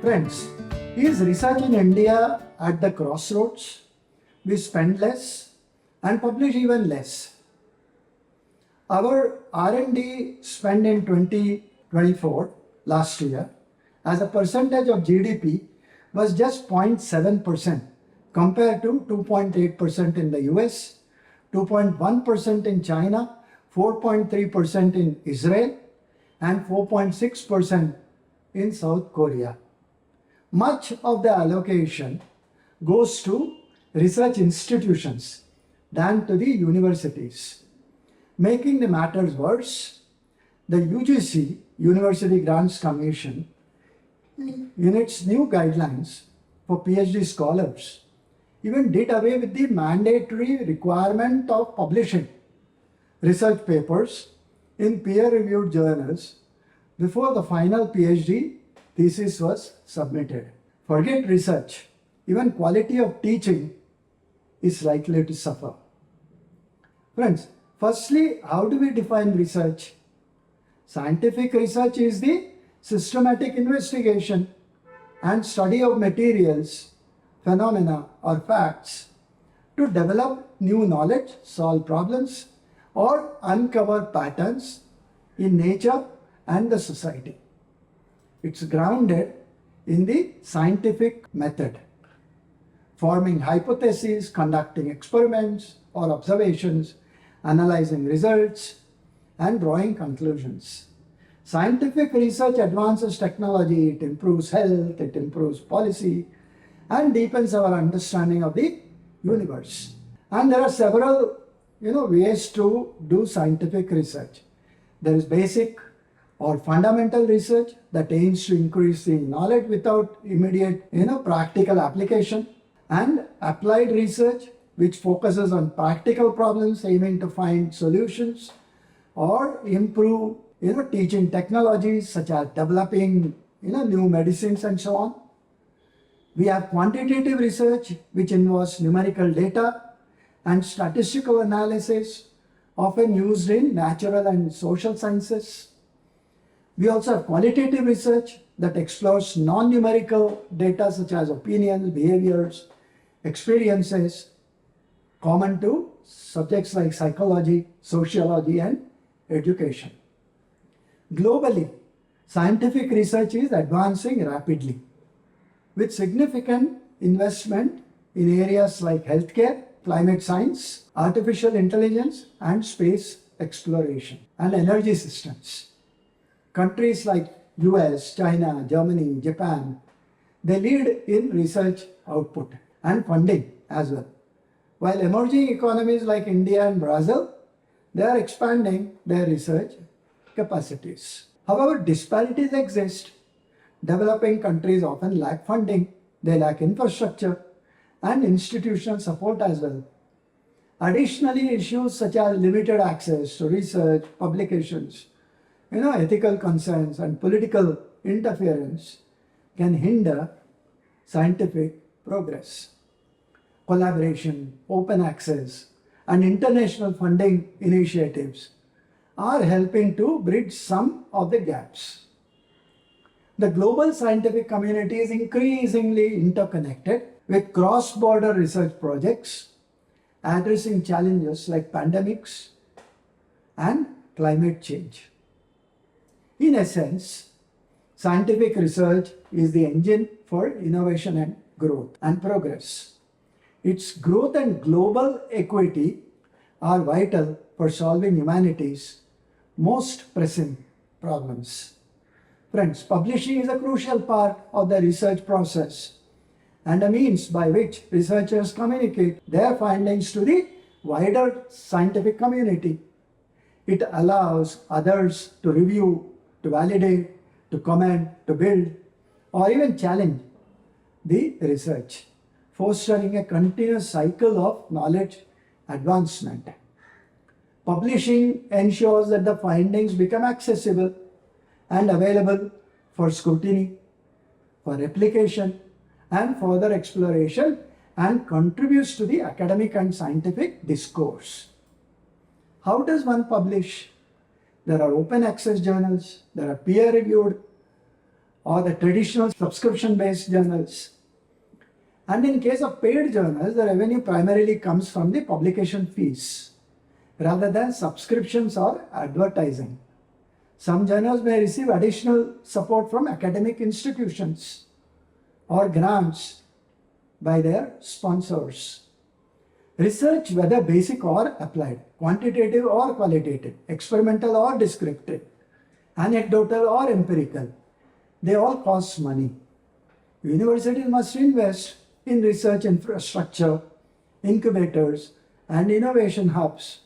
Friends, is research in India at the crossroads? We spend less and publish even less. Our R&D spend in 2024, last year, as a percentage of GDP was just 0.7% compared to 2.8% in the US, 2.1% in China, 4.3% in Israel, and 4.6% in South Korea. Much of the allocation goes to research institutions than to the universities. Making the matters worse, the UGC, University Grants Commission, in its new guidelines for PhD scholars, even did away with the mandatory requirement of publishing research papers in peer-reviewed journals before the final PhD thesis was submitted. Forget research, even quality of teaching is likely to suffer. Friends, firstly, how do we define research? Scientific research is the systematic investigation and study of materials, phenomena, or facts to develop new knowledge, solve problems, or uncover patterns in nature and the society. It's grounded in the scientific method, forming hypotheses, conducting experiments or observations, analyzing results, and drawing conclusions. Scientific research advances technology, it improves health, it improves policy, and deepens our understanding of the universe. And there are several ways to do scientific research. There is basic or fundamental research that aims to increase the knowledge without immediate practical application, and applied research which focuses on practical problems aiming to find solutions or improve teaching technologies such as developing new medicines and so on. We have quantitative research which involves numerical data and statistical analysis, often used in natural and social sciences. We also have qualitative research that explores non-numerical data such as opinions, behaviors, experiences, common to subjects like psychology, sociology, and education. Globally, scientific research is advancing rapidly, with significant investment in areas like healthcare, climate science, artificial intelligence, and space exploration, and energy systems. Countries like US, China, Germany, Japan, they lead in research output and funding as well. While emerging economies like India and Brazil, they are expanding their research capacities. However, disparities exist. Developing countries often lack funding, they lack infrastructure and institutional support as well. Additionally, issues such as limited access to research, publications, ethical concerns and political interference can hinder scientific progress. Collaboration, open access, and international funding initiatives are helping to bridge some of the gaps. The global scientific community is increasingly interconnected with cross-border research projects addressing challenges like pandemics and climate change. In essence, scientific research is the engine for innovation and growth and progress. Its growth and global equity are vital for solving humanity's most pressing problems. Friends, publishing is a crucial part of the research process and a means by which researchers communicate their findings to the wider scientific community. It allows others to review, to validate, to comment, to build, or even challenge the research, fostering a continuous cycle of knowledge advancement. Publishing ensures that the findings become accessible and available for scrutiny, for replication, and further exploration, and contributes to the academic and scientific discourse. How does one publish? There are open access journals, there are peer-reviewed or the traditional subscription-based journals. And in case of paid journals, the revenue primarily comes from the publication fees rather than subscriptions or advertising. Some journals may receive additional support from academic institutions or grants by their sponsors. Research, whether basic or applied, quantitative or qualitative, experimental or descriptive, anecdotal or empirical, they all cost money. Universities must invest in research infrastructure, incubators, and innovation hubs.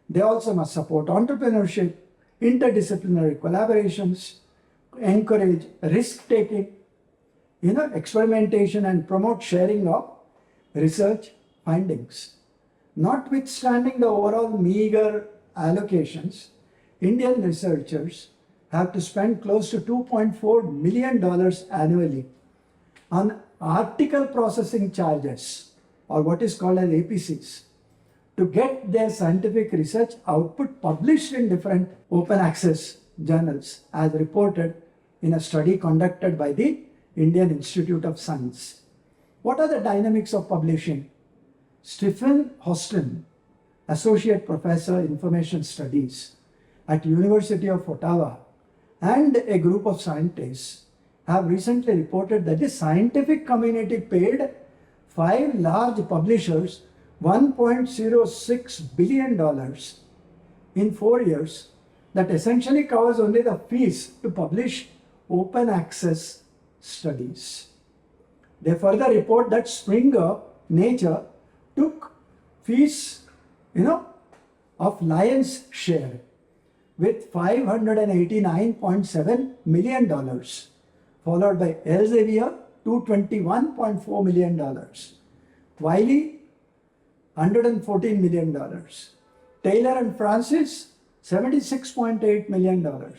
They also must support entrepreneurship, interdisciplinary collaborations, encourage risk-taking, experimentation, and promote sharing of research findings. Notwithstanding the overall meager allocations, Indian researchers have to spend close to $2.4 million annually on article processing charges, or what is called as APCs, to get their scientific research output published in different open access journals, as reported in a study conducted by the Indian Institute of Science. What are the dynamics of publishing? Stephen Hostin, Associate Professor, Information Studies at University of Ottawa, and a group of scientists have recently reported that the scientific community paid 5 large publishers $1.06 billion in 4 years. That essentially covers only the fees to publish open access studies. They further report that Springer Nature took fees, of lion's share with $589.7 million, followed by Elsevier, $221.4 million, Wiley, $114 million, Taylor and Francis, $76.8 million,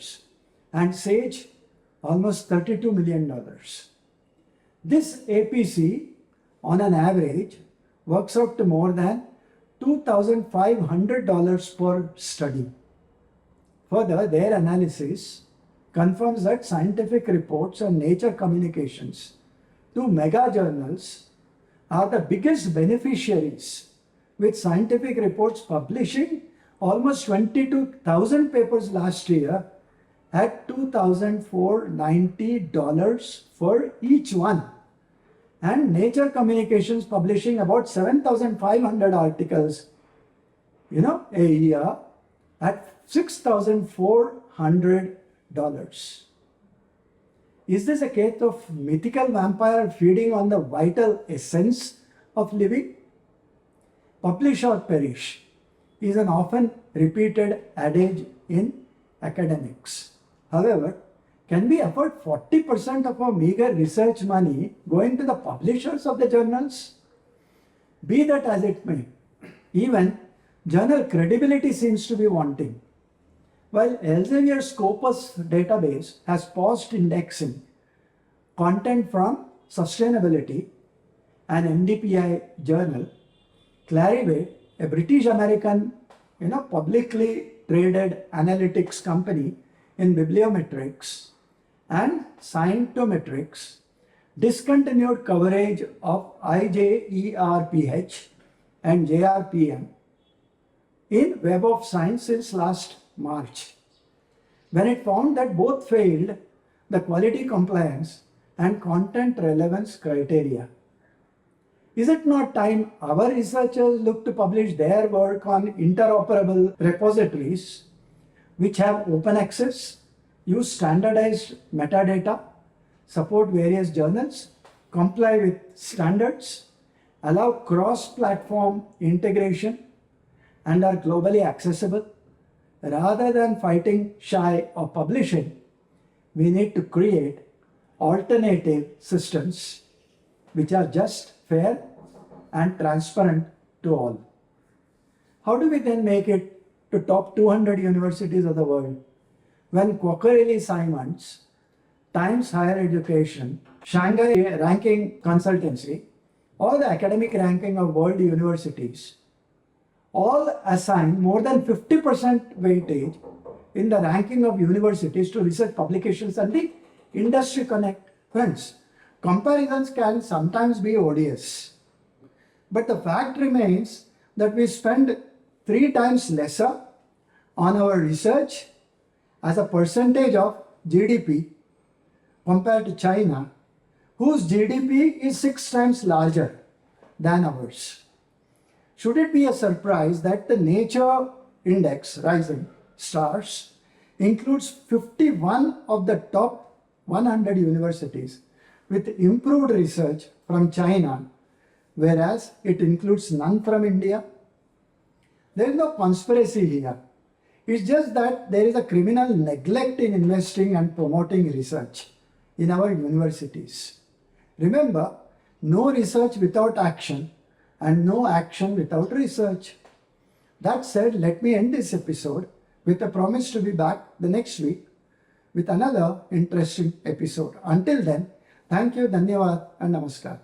and Sage, almost $32 million. This APC, on an average, works out to more than $2,500 per study. Further, their analysis confirms that scientific reports and Nature communications to mega journals are the biggest beneficiaries, with scientific reports publishing almost 22,000 papers last year at $2,490 for each one, and Nature Communications publishing about 7,500 articles, a year at $6,400. Is this a case of mythical vampire feeding on the vital essence of living? Publish or perish is an often repeated adage in academics. However, can we afford 40% of our meager research money going to the publishers of the journals? Be that as it may, even journal credibility seems to be wanting. While Elsevier's Scopus database has paused indexing content from Sustainability, an NDPI journal, Clarivate, a British American, publicly traded analytics company in bibliometrics, and Scientometrics discontinued coverage of IJERPH and JRPM in Web of Science since last March, when it found that both failed the quality compliance and content relevance criteria. Is it not time our researchers look to publish their work on interoperable repositories which have open access, use standardized metadata, support various journals, comply with standards, allow cross-platform integration, and are globally accessible? Rather than fighting shy of publishing, we need to create alternative systems which are just, fair, and transparent to all. How do we then make it to top 200 universities of the world when Quacquarelli-Simons, Times Higher Education, Shanghai Ranking Consultancy, or the academic ranking of world universities all assign more than 50% weightage in the ranking of universities to research publications and the industry connect. Friends, comparisons can sometimes be odious. But the fact remains that we spend 3 times lesser on our research as a percentage of GDP compared to China, whose GDP is 6 times larger than ours. Should it be a surprise that the Nature Index Rising Stars includes 51 of the top 100 universities with improved research from China, whereas it includes none from India? There is no conspiracy here. It's just that there is a criminal neglect in investing and promoting research in our universities. Remember, no research without action and no action without research. That said, let me end this episode with a promise to be back the next week with another interesting episode. Until then, thank you, dhanyawad and namaskar.